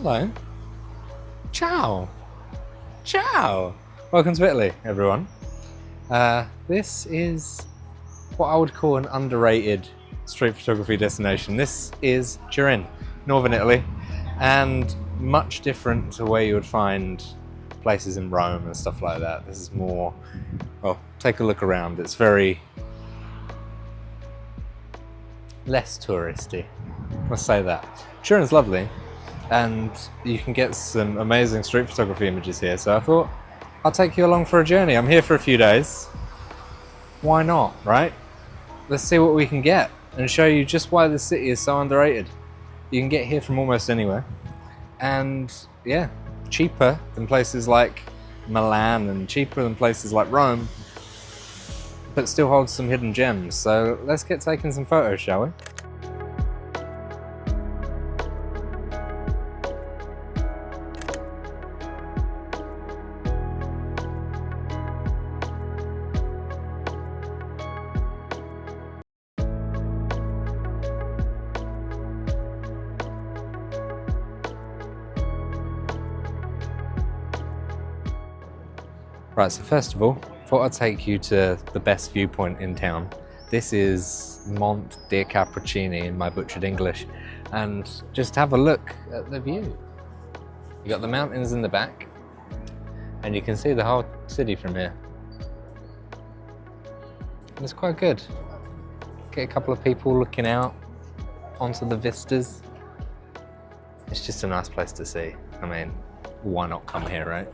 Hello. Ciao. Ciao. Welcome to Italy, everyone. This is what I would call an underrated street photography destination. This is Turin, northern Italy, and much different to where you would find places in Rome and stuff like that. This is more, well, take a look around. It's very less touristy. Let's say that. Turin's lovely, and you can get some amazing street photography images here, so I thought I'll take you along for a journey. I'm here for a few days. Why not, right? Let's see what we can get and show you just why the city is so underrated. You can get here from almost anywhere, and yeah, cheaper than places like Milan and cheaper than places like Rome, but still holds some hidden gems. So let's get taking some photos, shall we? Right, so first of all, thought I'd take you to the best viewpoint in town. This is Monte dei Cappuccini in my butchered English, and just have a look at the view. You got the mountains in the back, and you can see the whole city from here. And it's quite good. Get a couple of people looking out onto the vistas. It's just a nice place to see. I mean, why not come here, right?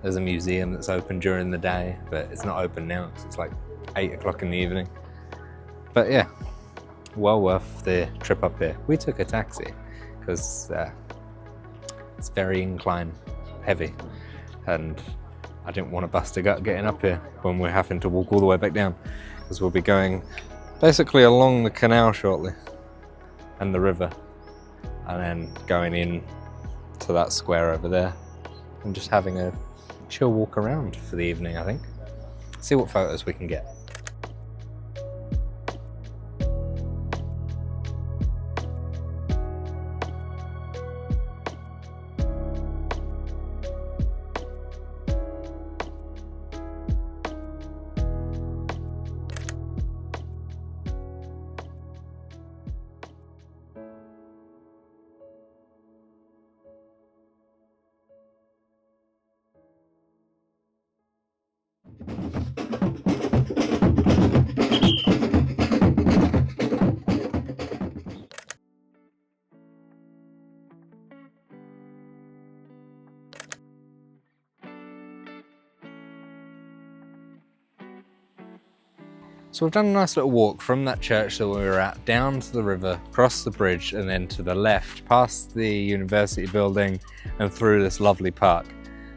There's a museum that's open during the day, but it's not open now because it's like 8 o'clock in the evening. But yeah, well worth the trip up here. We took a taxi because it's very incline heavy, and I didn't want to bust a gut getting up here when we're having to walk all the way back down, because we'll be going basically along the canal shortly and the river, and then going in to that square over there and just having a chill walk around for the evening, I think. See what photos we can get. So we've done a nice little walk from that church that we were at, down to the river, across the bridge, and then to the left, past the university building and through this lovely park.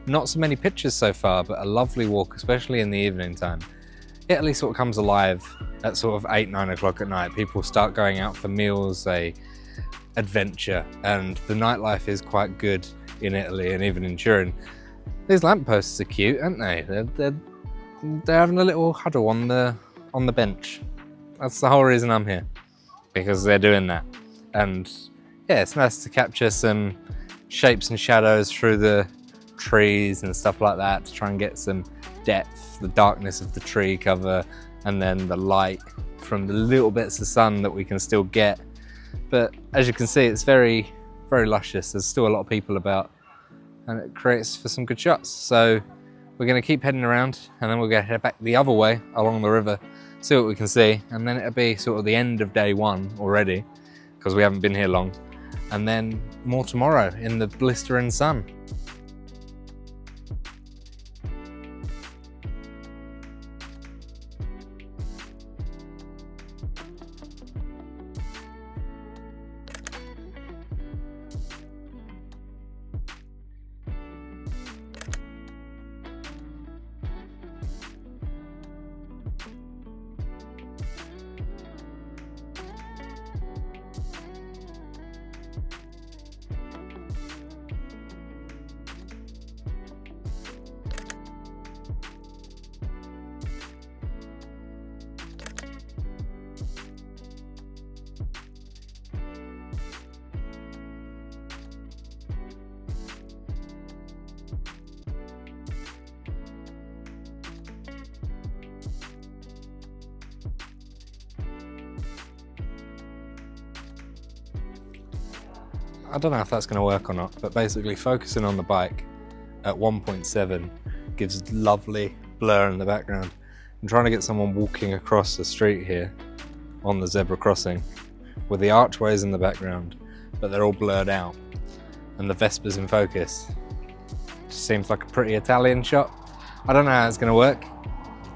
Not so many pictures so far, but a lovely walk, especially in the evening time. Italy sort of comes alive at sort of 8, 9 o'clock at night. People start going out for meals, they adventure, and the nightlife is quite good in Italy and even in Turin. These lampposts are cute, aren't they? They're having a little huddle on the bench. That's the whole reason I'm here, because they're doing that. And yeah, it's nice to capture some shapes and shadows through the trees and stuff like that, to try and get some depth, the darkness of the tree cover, and then the light from the little bits of sun that we can still get. But as you can see, it's very, very luscious. There's still a lot of people about, and it creates for some good shots. So we're going to keep heading around, and then we're going to head back the other way along the river, see what we can see, and then it'll be sort of the end of day one already, because we haven't been here long, and then more tomorrow in the blistering sun. I don't know if that's going to work or not, but basically focusing on the bike at 1.7 gives lovely blur in the background. I'm trying to get someone walking across the street here on the zebra crossing with the archways in the background, but they're all blurred out and the Vespa's in focus. Just seems like a pretty Italian shot. I don't know how it's going to work.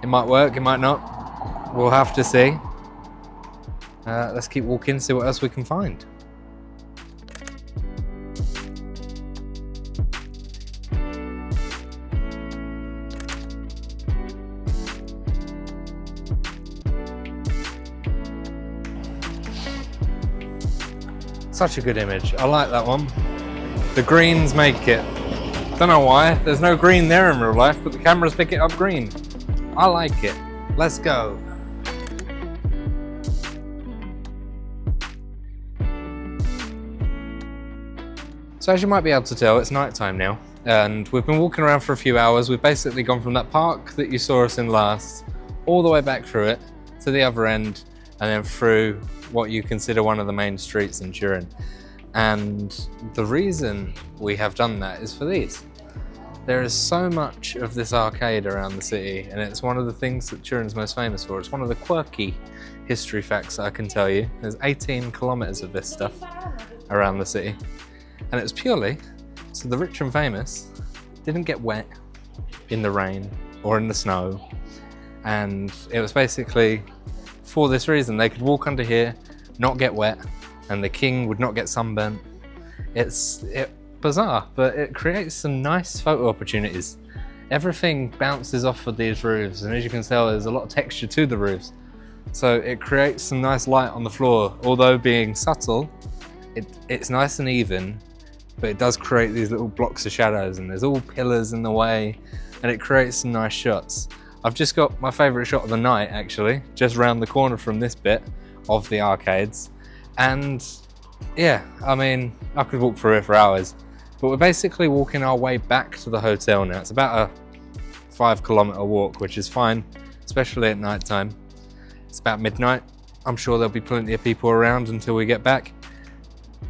It might work, it might not. We'll have to see. Let's keep walking, see what else we can find. Such a good image. I like that one. The greens make it. Don't know why. There's no green there in real life, but the cameras pick it up green. I like it. Let's go. So as you might be able to tell, it's night time now, and we've been walking around for a few hours. We've basically gone from that park that you saw us in last, all the way back through it to the other end, and then through what you consider one of the main streets in Turin. And the reason we have done that is for these. There is so much of this arcade around the city, and it's one of the things that Turin's most famous for. It's one of the quirky history facts that I can tell you. There's 18 kilometers of this stuff around the city. And it's purely so the rich and famous didn't get wet in the rain or in the snow. And it was basically for this reason. They could walk under here, not get wet, and the king would not get sunburnt. It's bizarre, but it creates some nice photo opportunities. Everything bounces off of these roofs, and as you can tell, there's a lot of texture to the roofs. So it creates some nice light on the floor. Although being subtle, it's nice and even, but it does create these little blocks of shadows, and there's all pillars in the way, and it creates some nice shots. I've just got my favourite shot of the night, actually, just round the corner from this bit of the arcades. And yeah, I mean, I could walk through it for hours, but we're basically walking our way back to the hotel now. It's about a 5-kilometer walk, which is fine, especially at night time. It's about midnight. I'm sure there'll be plenty of people around until we get back.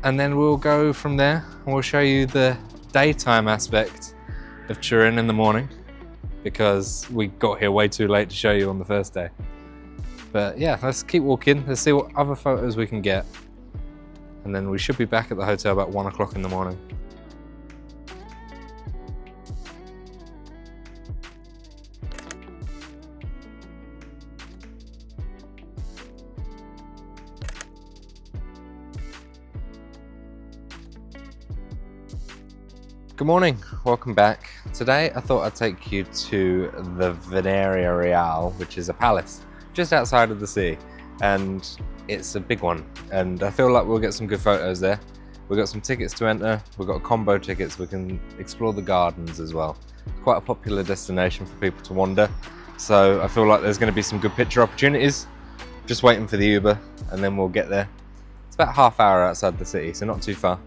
And then we'll go from there, and we'll show you the daytime aspect of Turin in the morning, because we got here way too late to show you on the first day. But yeah, let's keep walking. Let's see what other photos we can get. And then we should be back at the hotel about 1 o'clock in the morning. Good morning, welcome back. Today I thought I'd take you to the Veneria Real, which is a palace just outside of the city, and it's a big one, and I feel like we'll get some good photos there. We've got some tickets to enter, we've got combo tickets, we can explore the gardens as well. Quite a popular destination for people to wander, so I feel like there's going to be some good picture opportunities. Just waiting for the Uber, and then we'll get there. It's about half hour outside the city, so not too far.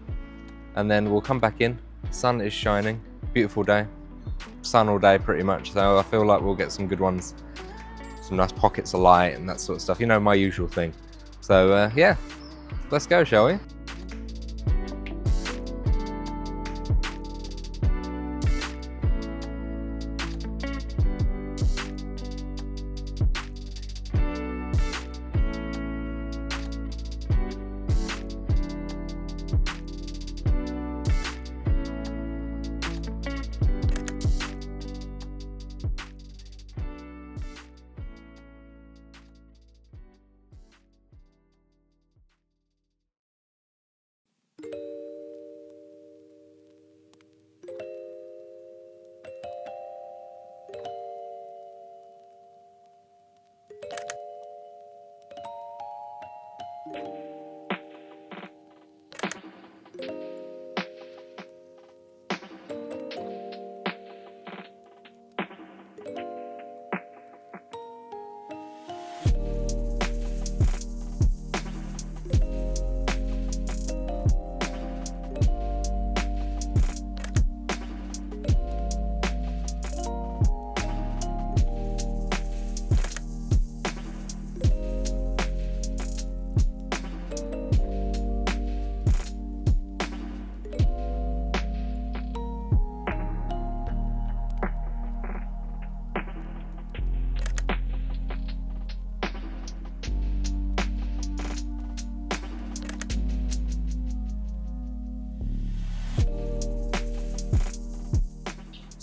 And then we'll come back in. Sun is shining, beautiful day, sun all day pretty much, so I feel like we'll get some good ones, some nice pockets of light and that sort of stuff, you know, my usual thing. So yeah, let's go, shall we?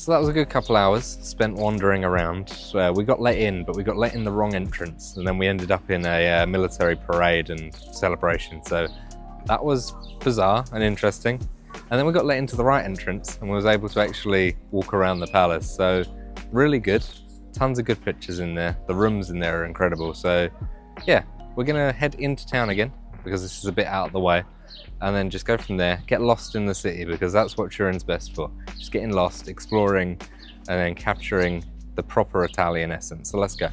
So that was a good couple hours spent wandering around. We got let in, but we got let in the wrong entrance, and then we ended up in a military parade and celebration. So that was bizarre and interesting. And then we got let into the right entrance and we was able to actually walk around the palace. So really good, tons of good pictures in there. The rooms in there are incredible. So yeah, we're gonna head into town again because this is a bit out of the way, and then just go from there, get lost in the city, because that's what Turin's best for. Just getting lost, exploring, and then capturing the proper Italian essence. So let's go.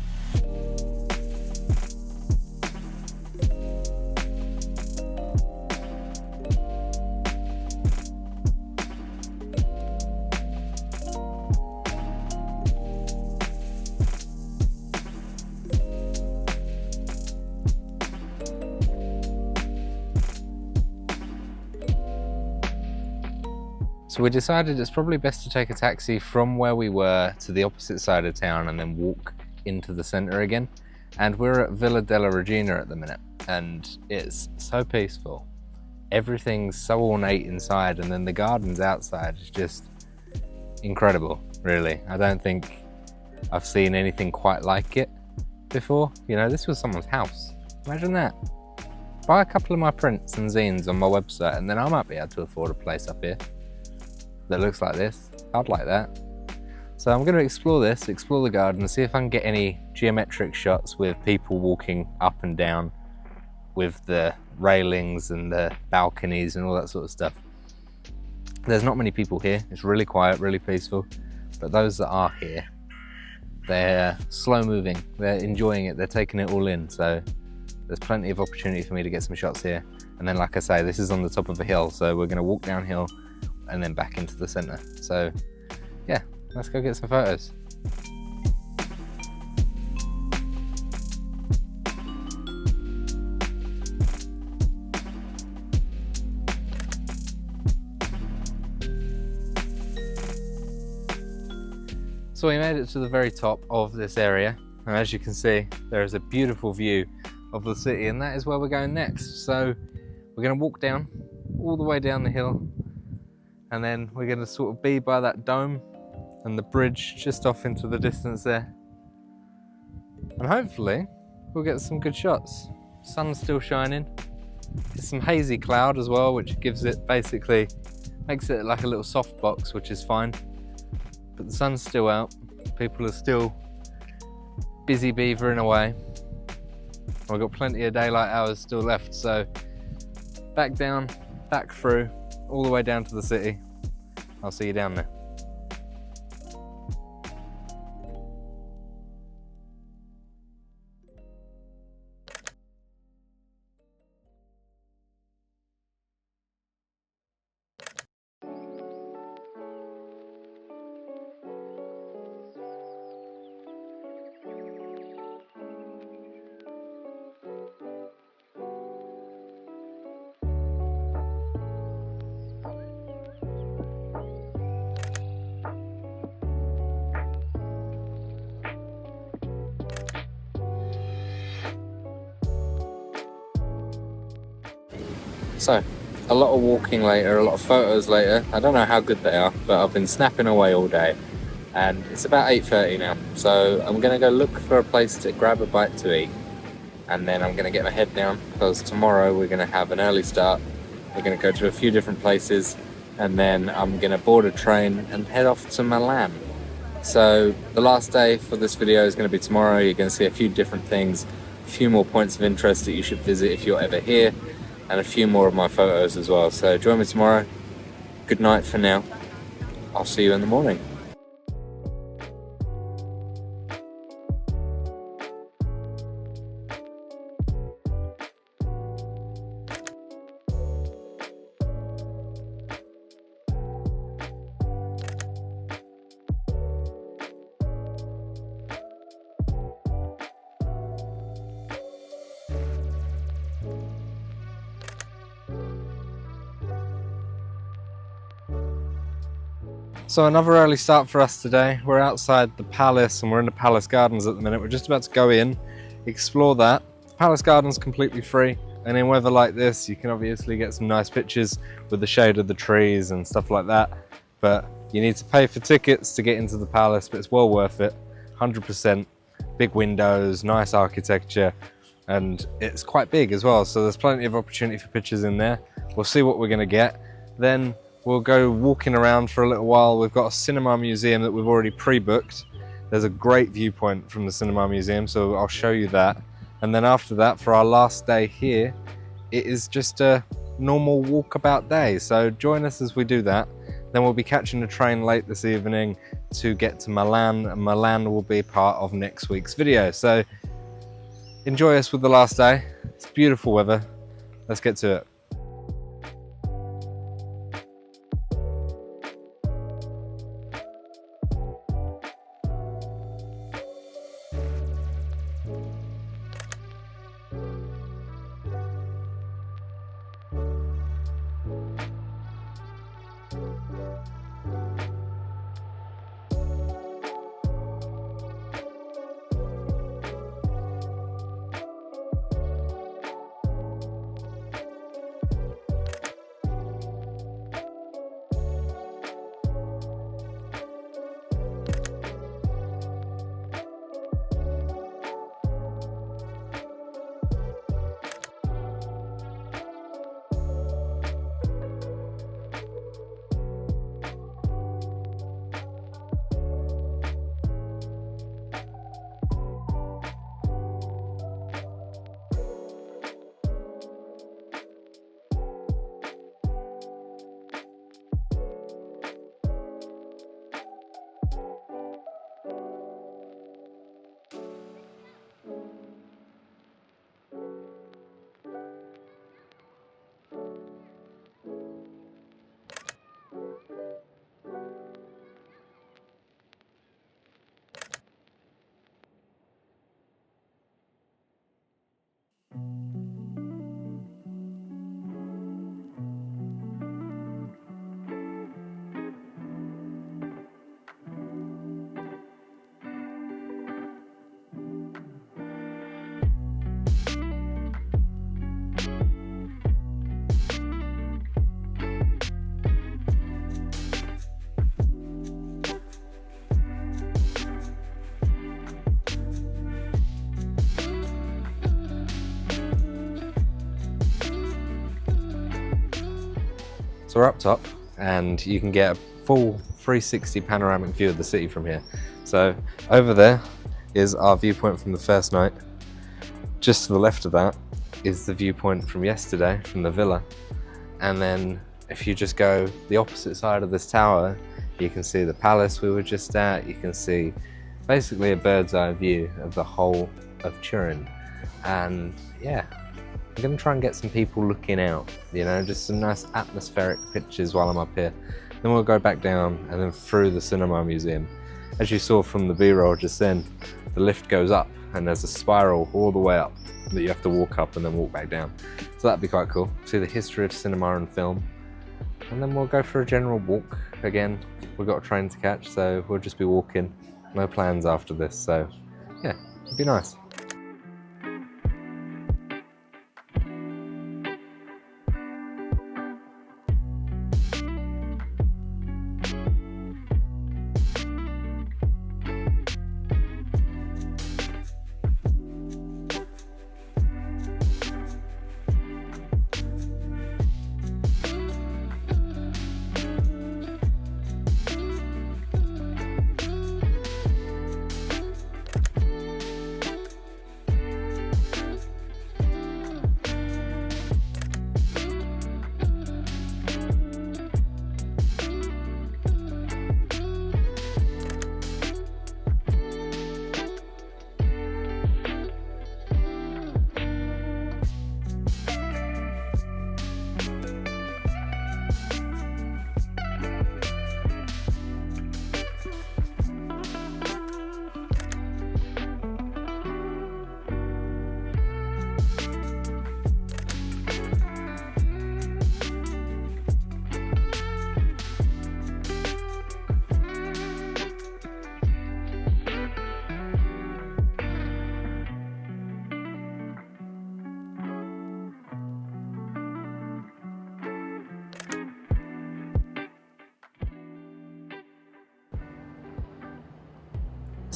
So we decided it's probably best to take a taxi from where we were to the opposite side of town and then walk into the centre again. And we're at Villa della Regina at the minute, and it's so peaceful. Everything's so ornate inside, and then the gardens outside is just incredible, really. I don't think I've seen anything quite like it before. You know, this was someone's house. Imagine that. Buy a couple of my prints and zines on my website, and then I might be able to afford a place up here that looks like this. I'd like that. So I'm going to explore this, explore the garden, see if I can get any geometric shots with people walking up and down with the railings and the balconies and all that sort of stuff. There's not many people here. It's really quiet, really peaceful. But those that are here, they're slow moving. They're enjoying it. They're taking it all in. So there's plenty of opportunity for me to get some shots here. And then, like I say, this is on the top of a hill. So we're going to walk downhill and then back into the center. So yeah, let's go get some photos. So we made it to the very top of this area, and as you can see, there is a beautiful view of the city, and that is where we're going next. So we're going to walk down all the way down the hill, and then we're going to sort of be by that dome and the bridge just off into the distance there. And hopefully we'll get some good shots. Sun's still shining. It's some hazy cloud as well, which gives it, basically makes it like a little soft box, which is fine. But the sun's still out. People are still busy beavering away. We've got plenty of daylight hours still left, so back down, back through, all the way down to the city. I'll see you down there. So, a lot of walking later, a lot of photos later. I don't know how good they are, but I've been snapping away all day. And it's about 8:30 now. So I'm gonna go look for a place to grab a bite to eat. And then I'm gonna get my head down, because tomorrow we're gonna have an early start. We're gonna go to a few different places, and then I'm gonna board a train and head off to Milan. So the last day for this video is gonna be tomorrow. You're gonna see a few different things, a few more points of interest that you should visit if you're ever here, and a few more of my photos as well. So join me tomorrow. Good night for now. I'll see you in the morning. So another early start for us today. We're outside the palace and we're in the palace gardens at the minute. We're just about to go in, explore that. The palace garden's completely free, and in weather like this you can obviously get some nice pictures with the shade of the trees and stuff like that. But You need to pay for tickets to get into the palace, but it's well worth it. 100%. Big windows, nice architecture, and it's quite big as well, so there's plenty of opportunity for pictures in there. We'll see what we're going to get. Then we'll go walking around for a little while. We've got a cinema museum that we've already pre-booked. There's a great viewpoint from the cinema museum, so I'll show you that. And then after that, for our last day here, it is just a normal walkabout day, so join us as we do that. Then we'll be catching a train late this evening to get to Milan, and Milan will be part of next week's video. So enjoy us with the last day. It's beautiful weather. Let's get to it. So we're up top and you can get a full 360 panoramic view of the city from here. So over there is our viewpoint from the first night. Just to the left of that is the viewpoint from yesterday from the villa. And then if you just go the opposite side of this tower, you can see the palace we were just at. You can see basically a bird's eye view of the whole of Turin. And yeah, I'm going to try and get some people looking out, you know, just some nice atmospheric pictures while I'm up here. Then we'll go back down and then through the cinema museum. As you saw from the B-roll just then, the lift goes up and there's a spiral all the way up that you have to walk up and then walk back down. So that'd be quite cool. See the history of cinema and film. And then we'll go for a general walk. Again, we've got a train to catch, so we'll just be walking. No plans after this, so yeah, it'd be nice.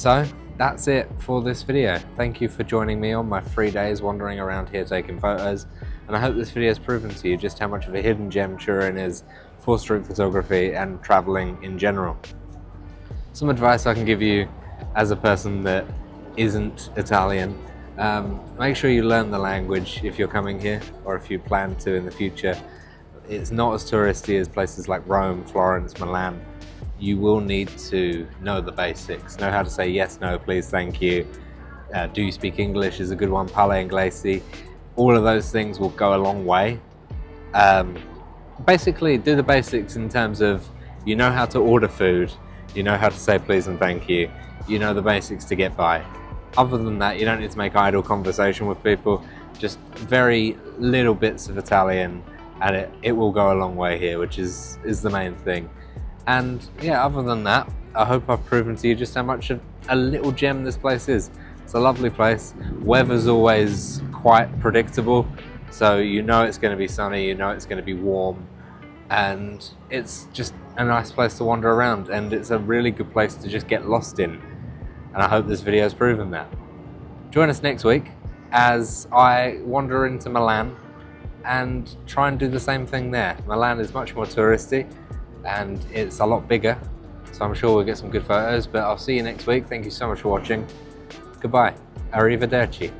So that's it for this video. Thank you for joining me on my 3 days wandering around here taking photos, and I hope this video has proven to you just how much of a hidden gem Turin is for street photography and traveling in general. Some advice I can give you as a person that isn't Italian: make sure you learn the language if you're coming here, or if you plan to in the future. It's not as touristy as places like Rome, Florence, Milan. You will need to know the basics, know how to say yes, no, please, thank you. Do you speak English is a good one, parle inglese. All of those things will go a long way. Basically, do the basics in terms of, you know how to order food, you know how to say please and thank you, you know the basics to get by. Other than that, you don't need to make idle conversation with people, just very little bits of Italian, and it will go a long way here, which is the main thing. And yeah, other than that, I hope I've proven to you just how much of a little gem this place is. It's a lovely place. Weather's always quite predictable, so you know it's going to be sunny, you know it's going to be warm, and it's just a nice place to wander around, and it's a really good place to just get lost in. And I hope this video has proven that. Join us next week as I wander into Milan and try and do the same thing there. Milan is much more touristy and it's a lot bigger, so I'm sure we'll get some good photos, but I'll see you next week. Thank you so much for watching. Goodbye. Arrivederci.